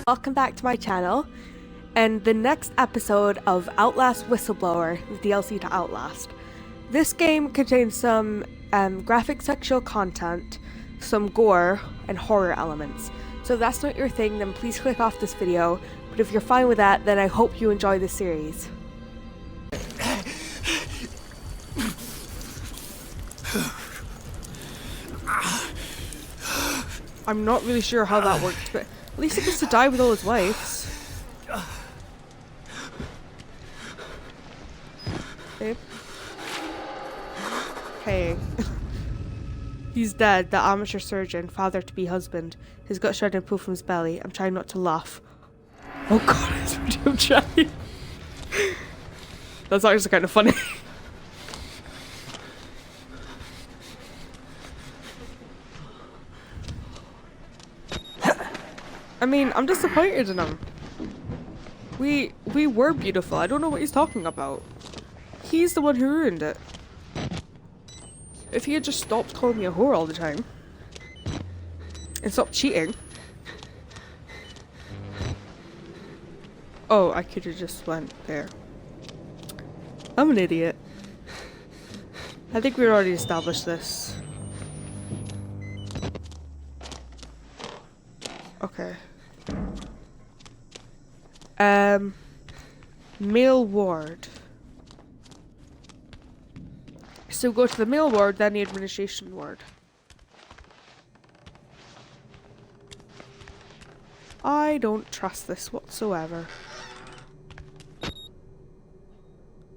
welcome back to my channel and the next episode of Outlast Whistleblower, the DLC to Outlast. This game contains some graphic sexual content, some gore, and horror elements. So if that's not your thing, then please click off this video, but if you're fine with that, then I hope you enjoy this series. I'm not really sure how that worked, but at least he gets to die with all his wives. Babe? Hey. He's dead, the amateur surgeon, father-to-be husband. His gut shred and pool from his belly. I'm trying not to laugh. Oh god, I'm trying. That's actually kind of funny. I mean, I'm disappointed in him. We were beautiful. I don't know what he's talking about. He's the one who ruined it. If he had just stopped calling me a whore all the time and stopped cheating. Oh, I could have just went there. I'm an idiot. I think we already established this. Okay. Male ward. So go to the male ward, then the administration ward. I don't trust this whatsoever.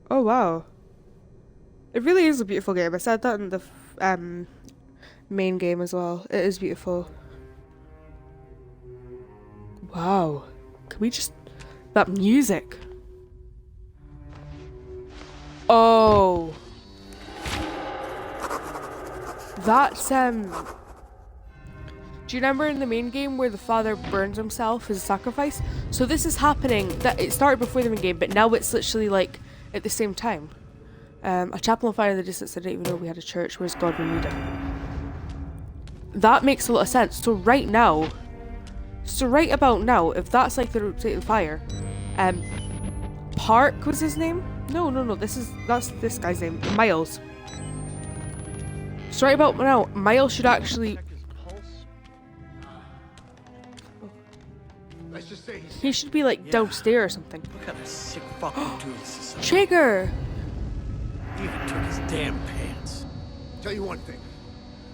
Oh wow. It really is a beautiful game. I said that in the main game as well. It is beautiful. Wow. Can we just... that music. Oh. That's, do you remember in the main game where the father burns himself as a sacrifice? So this is happening, that it started before the main game, but now it's literally like at the same time. A chapel on fire in the distance, I didn't even know we had a church. Where's God when we need him? That makes a lot of sense. So right now, right about now, if that's like the rotating fire, Park was his name? No, that's this guy's name, Miles. So right about now, Miles should actually... he should be like downstairs or something. What kind of sick fucking dude is this? Trigger! He even took his damn pants. Tell you one thing.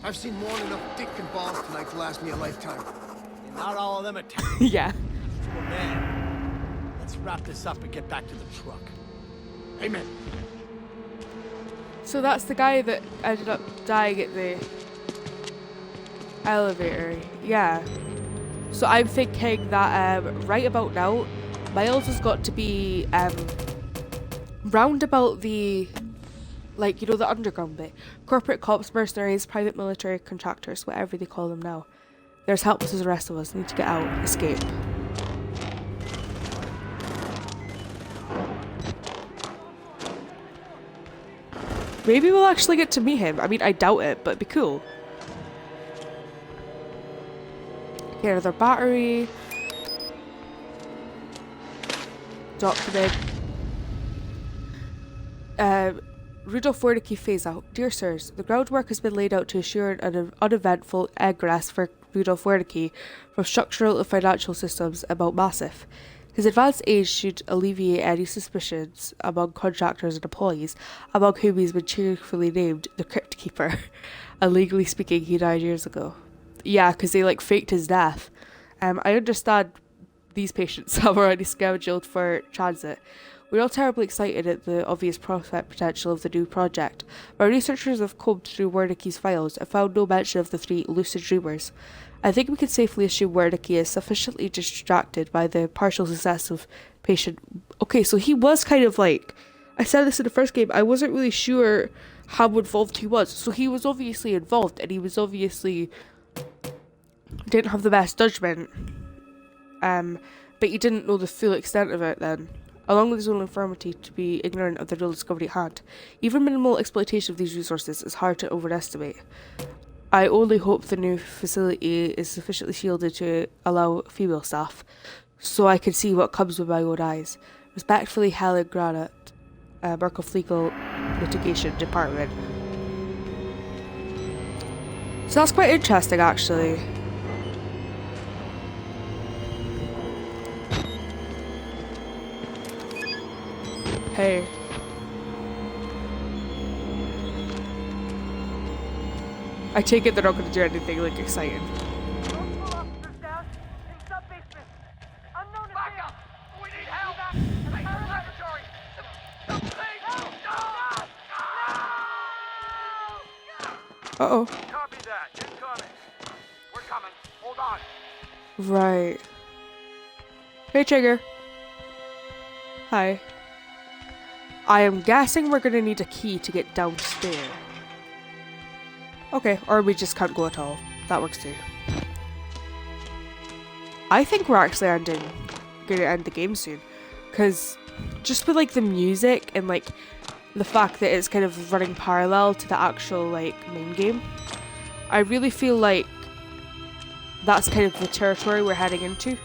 I've seen more than enough dick and balls tonight to last me a lifetime. And not all of them are Yeah. to a man. Let's wrap this up and get back to the truck. Amen. So that's the guy that ended up dying at the elevator. Yeah. So I'm thinking that right about now, Miles has got to be round about the, like, you know, the underground bit. Corporate cops, mercenaries, private military contractors, whatever they call them now. They're as helpless as the rest of us. Need to get out, escape. Maybe we'll actually get to meet him. I mean, I doubt it, but it'd be cool. Get another battery. Document. Rudolph Wernicke phase out. Dear sirs, the groundwork has been laid out to assure an uneventful egress for Rudolph Wernicke from structural and financial systems about Massif. His advanced age should alleviate any suspicions among contractors and employees, among whom he's been cheerfully named the Crypt Keeper. And legally speaking, he died years ago. Yeah, because they like faked his death. I understand these patients have already scheduled for transit. We're all terribly excited at the obvious profit potential of the new project. My researchers have combed through Wernicke's files and found no mention of the 3 lucid dreamers. I think we can safely assume Wernicke is sufficiently distracted by the partial success of patient... Okay, so he was kind of like... I said this in the first game, I wasn't really sure how involved he was. So he was obviously involved, and he was obviously... didn't have the best judgment. But he didn't know the full extent of it then. Along with his own infirmity to be ignorant of the real discovery at hand. Even minimal exploitation of these resources is hard to overestimate. I only hope the new facility is sufficiently shielded to allow female staff. so I can see what comes with my own eyes. Respectfully, Helen Granite, Murkoff Legal Litigation Department. So that's quite interesting, actually. Hey. I take it they're not going to do anything like exciting. Multiple officers down in sub-basement. Unknown back up! We need help! In the laboratory! Uh-oh. Copy that. Incoming. We're coming. Hold on. Right. Hey, Trigger. Hi. I am guessing we're going to need a key to get downstairs. Okay, or we just can't go at all. That works too. I think we're actually going to end the game soon. Because just with like the music and like the fact that it's kind of running parallel to the actual like main game, I really feel like that's kind of the territory we're heading into.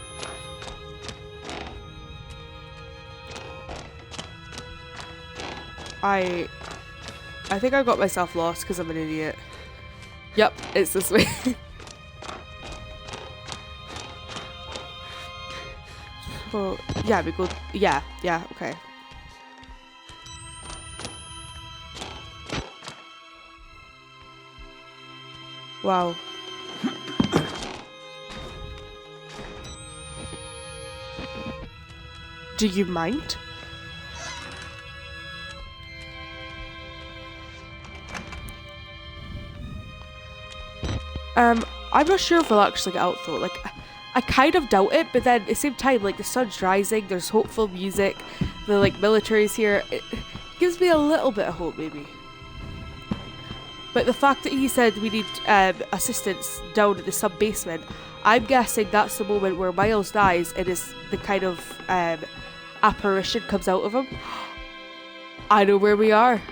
I think I got myself lost because I'm an idiot. Yep, it's this way. So, yeah, we go... Yeah, okay. Wow. Do you mind? I'm not sure if we'll actually get out though. Like, I kind of doubt it, but then at the same time, like, the sun's rising, there's hopeful music, the, like, military's here. It gives me a little bit of hope, maybe. But the fact that he said we need assistance down at the sub-basement, I'm guessing that's the moment where Miles dies and the kind of apparition comes out of him. I know where we are.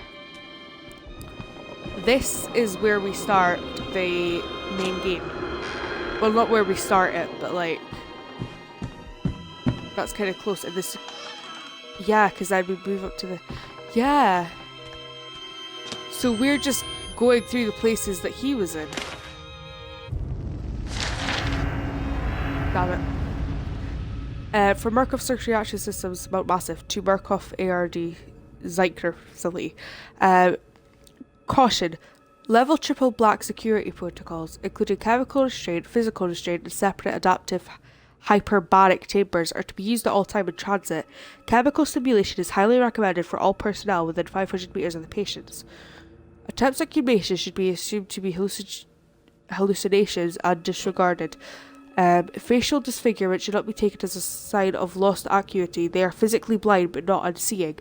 This is where we start the main game. Well, not where we start it, but like that's kind of close. And this, yeah, because then we move up to the, yeah. So we're just going through the places that he was in. Damn it. From Murkoff Search Reaction Systems, Mount Massive to Murkoff ARD Zeichner facility. Caution. Level triple black security protocols, including chemical restraint, physical restraint, and separate adaptive hyperbaric chambers, are to be used at all time in transit. Chemical stimulation is highly recommended for all personnel within 500 meters of the patients. Attempts at cremation should be assumed to be hallucinations and disregarded. Facial disfigurement should not be taken as a sign of lost acuity. They are physically blind but not unseeing.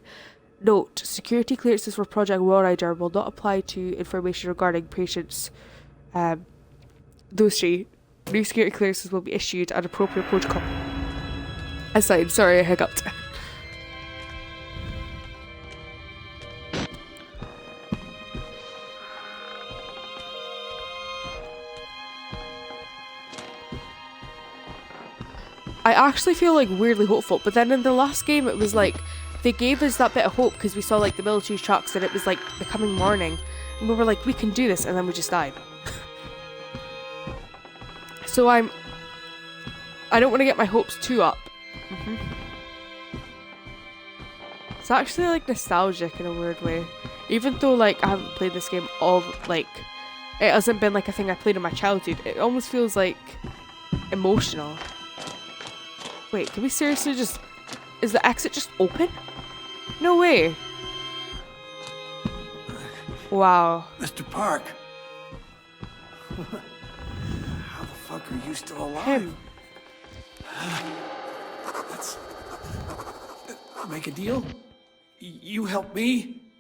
Note, security clearances for Project Warrider will not apply to information regarding patients. Those three. New security clearances will be issued at appropriate protocol. Aside, sorry, I hiccuped. I actually feel like weirdly hopeful, but then in the last game it was like they gave us that bit of hope because we saw like the military trucks and it was like becoming morning and we were like, we can do this, and then we just died. So I don't want to get my hopes too up. It's actually like nostalgic in a weird way, even though like I haven't played this game all like it hasn't been like a thing I played in my childhood. It almost feels like emotional. Wait, can we seriously just... Is the exit just open? No way. Wow. Mr. Park. How the fuck are you still alive? Him. Let's make a deal. You help me,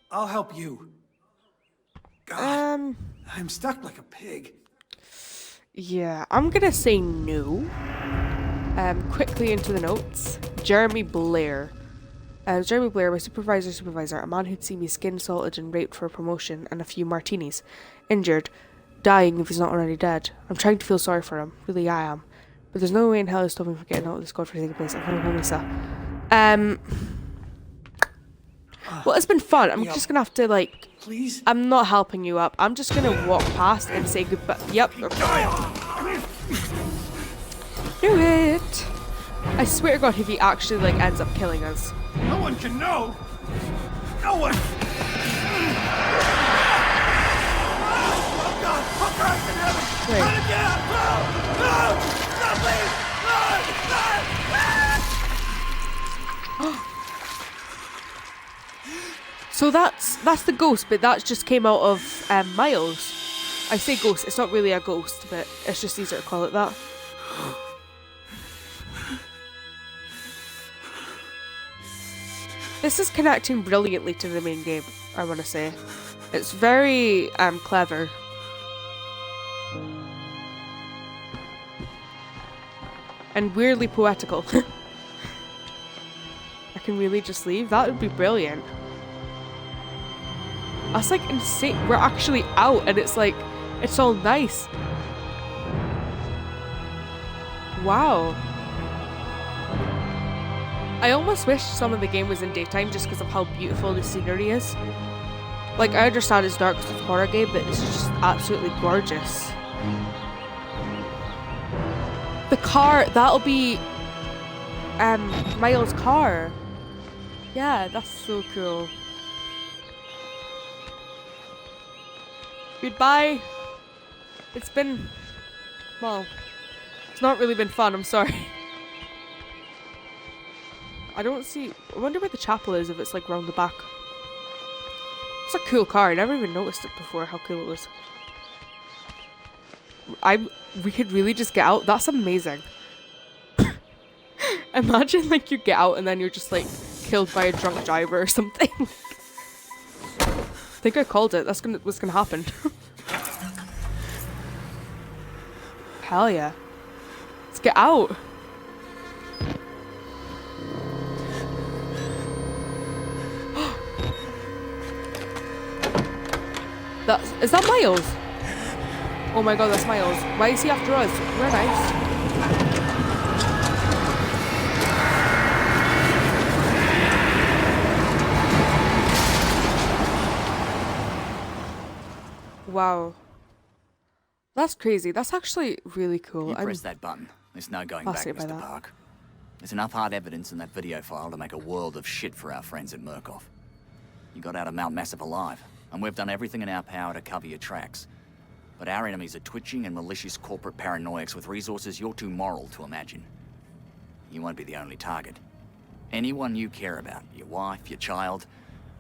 I'll help you. God, I'm stuck like a pig. Yeah, I'm gonna say no. Quickly into the notes. Jeremy Blair. Jeremy Blair, my supervisor, a man who'd seen me skin salted and raped for a promotion and a few martinis. Injured. Dying if he's not already dead. I'm trying to feel sorry for him. Really, I am. But there's no way in hell to stop me from getting out of this godforsaken place. I'm coming home, Lisa. Well, it's been fun. I'm just gonna have to, like... Please? I'm not helping you up. I'm just gonna walk past and say goodbye. Yep. Okay. Do it! I swear to God, if he actually, like, ends up killing us. No one can know! No one! Oh God! Oh Christ in heaven! Wait. Try to get out! No! No! No, please! No! So that's the ghost, but that just came out of Miles. I say ghost, it's not really a ghost, but it's just easier to call it that. This is connecting brilliantly to the main game, I want to say. It's very clever. And weirdly poetical. I can really just leave? That would be brilliant. That's like insane. We're actually out and it's like, it's all nice. Wow. I almost wish some of the game was in daytime just because of how beautiful the scenery is. Like, I understand it's dark because it's a horror game, but this is just absolutely gorgeous. The car, that'll be Miles' car. Yeah, that's so cool. Goodbye. It's been, well, it's not really been fun, I'm sorry. I don't see, I wonder where the chapel is if it's like round the back. It's a cool car, I never even noticed it before, how cool it was. We could really just get out, that's amazing. Imagine like you get out and then you're just like killed by a drunk driver or something. I think I called it, that's what's gonna happen. Hell yeah. Let's get out. Is that Miles? Oh my God, that's Miles. Why is he after us? We're nice. Wow. That's crazy. That's actually really cool. You press that button. There's no going back, fascinated by Mr. that. Park. There's enough hard evidence in that video file to make a world of shit for our friends at Murkoff. You got out of Mount Massive alive, and we've done everything in our power to cover your tracks. But our enemies are twitching and malicious corporate paranoics with resources you're too moral to imagine. You won't be the only target. Anyone you care about, your wife, your child,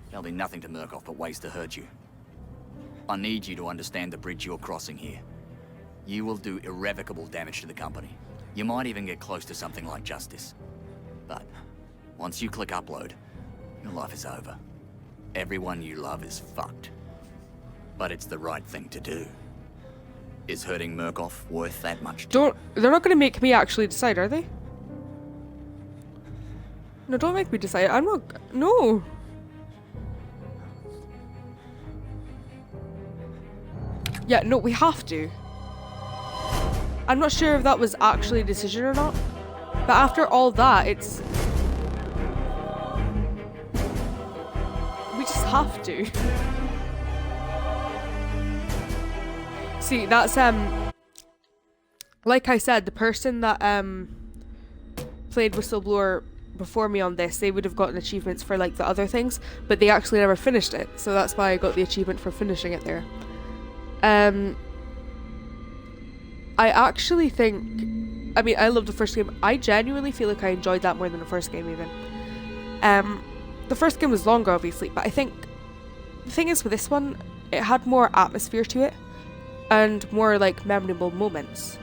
there'll be nothing to Murkoff but ways to hurt you. I need you to understand the bridge you're crossing here. You will do irrevocable damage to the company. You might even get close to something like justice. But once you click upload, your life is over. Everyone you love is fucked. But it's the right thing to do. Is hurting Murkoff worth that much to you? They're not gonna make me actually decide, are they? No, don't make me decide. I'm not, no. Yeah, no, we have to. I'm not sure if that was actually a decision or not. But after all that, it's... we just have to. See, that's, like I said, the person that, played Whistleblower before me on this, they would have gotten achievements for, like, the other things, but they actually never finished it, so that's why I got the achievement for finishing it there. I actually think, I mean, I love the first game. I genuinely feel like I enjoyed that more than the first game even. The first game was longer, obviously, but I think the thing is with this one, it had more atmosphere to it and more like memorable moments.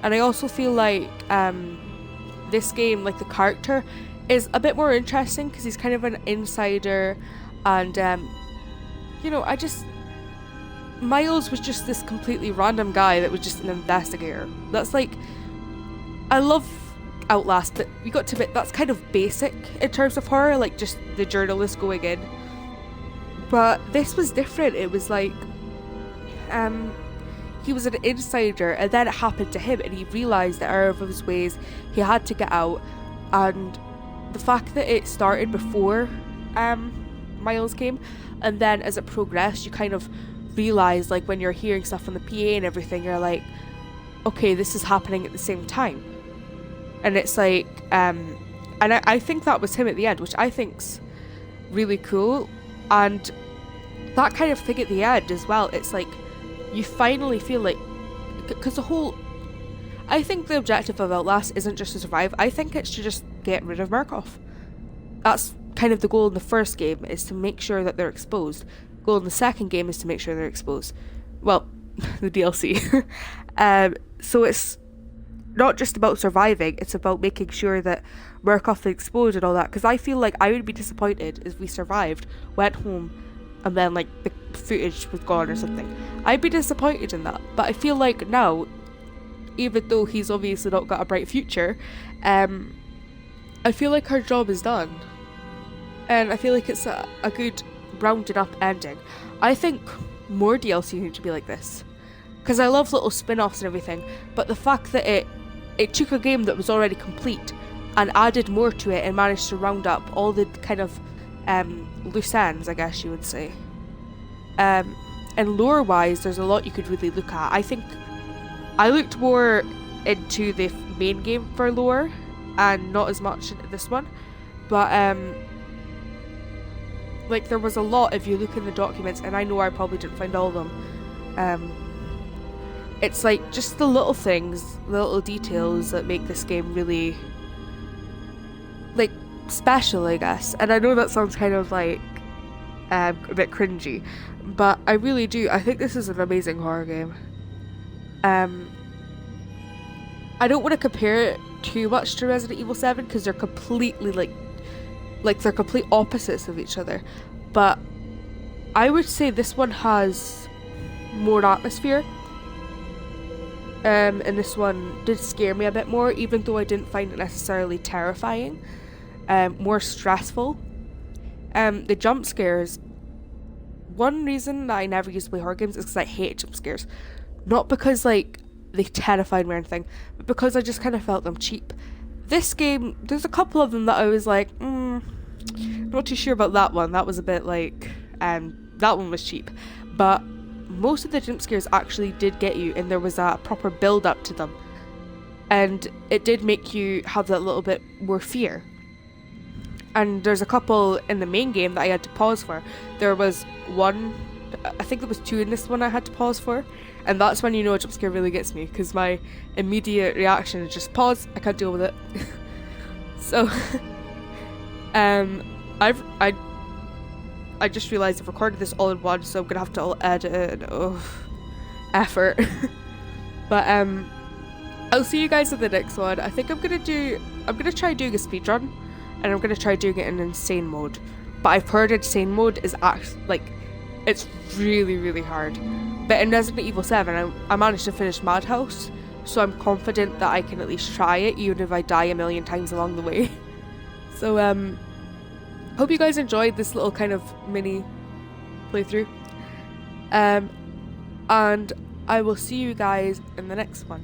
And I also feel like this game, like the character, is a bit more interesting because he's kind of an insider, and you know, Miles was just this completely random guy that was just an investigator. That's like, I love Outlast, but we got to admit that's kind of basic in terms of horror, like just the journalist going in. But this was different. It was like, he was an insider, and then it happened to him, and he realised that out of his ways, he had to get out. And the fact that it started before Miles came, and then as it progressed, you kind of realise, like, when you're hearing stuff on the PA and everything, you're like, okay, this is happening at the same time. And it's like, and I think that was him at the end, which I think's really cool. And that kind of thing at the end as well, it's like, you finally feel like, because I think the objective of Outlast isn't just to survive, I think it's to just get rid of Murkoff. That's kind of the goal in the first game, is to make sure that they're exposed. The goal in the second game is to make sure they're exposed. Well, the DLC. So it's not just about surviving, it's about making sure that Murkoff is exposed and all that, because I feel like I would be disappointed if we survived, went home, and then like the footage was gone or something. I'd be disappointed in that, but I feel like now, even though he's obviously not got a bright future, I feel like our job is done, and I feel like it's a good rounded up ending. I think more DLC need to be like this, because I love little spin-offs and everything, but the fact that it took a game that was already complete and added more to it and managed to round up all the kind of loose ends, I guess you would say. And lore-wise, there's a lot you could really look at. I think I looked more into the main game for lore and not as much into this one, but like, there was a lot if you look in the documents, and I know I probably didn't find all of them. It's like just the little things, the little details that make this game really, like, special, I guess. And I know that sounds kind of like a bit cringy, but I really do. I think this is an amazing horror game. I don't want to compare it too much to Resident Evil 7 because they're completely like they're complete opposites of each other, but I would say this one has more atmosphere. And this one did scare me a bit more, even though I didn't find it necessarily terrifying. More stressful. The jump scares. One reason that I never used to play horror games is because I hate jump scares. Not because like they terrified me or anything, but because I just kind of felt them cheap. This game, there's a couple of them that I was like, not too sure about that one. That was a bit like, that one was cheap. But most of the jump scares actually did get you, and there was a proper build up to them. And it did make you have that little bit more fear. And there's a couple in the main game that I had to pause for. There was one, I think there was two in this one I had to pause for. And that's when you know a jump scare really gets me, because my immediate reaction is just pause, I can't deal with it. So, I just realised I've recorded this all in one, so I'm gonna have to edit it. Oh, effort. But I'll see you guys in the next one. I think I'm gonna try doing a speedrun, and I'm gonna try doing it in insane mode. But I've heard insane mode is actually like, it's really, really hard. But in Resident Evil 7, I managed to finish Madhouse, so I'm confident that I can at least try it, even if I die a million times along the way. So hope you guys enjoyed this little kind of mini playthrough. And I will see you guys in the next one.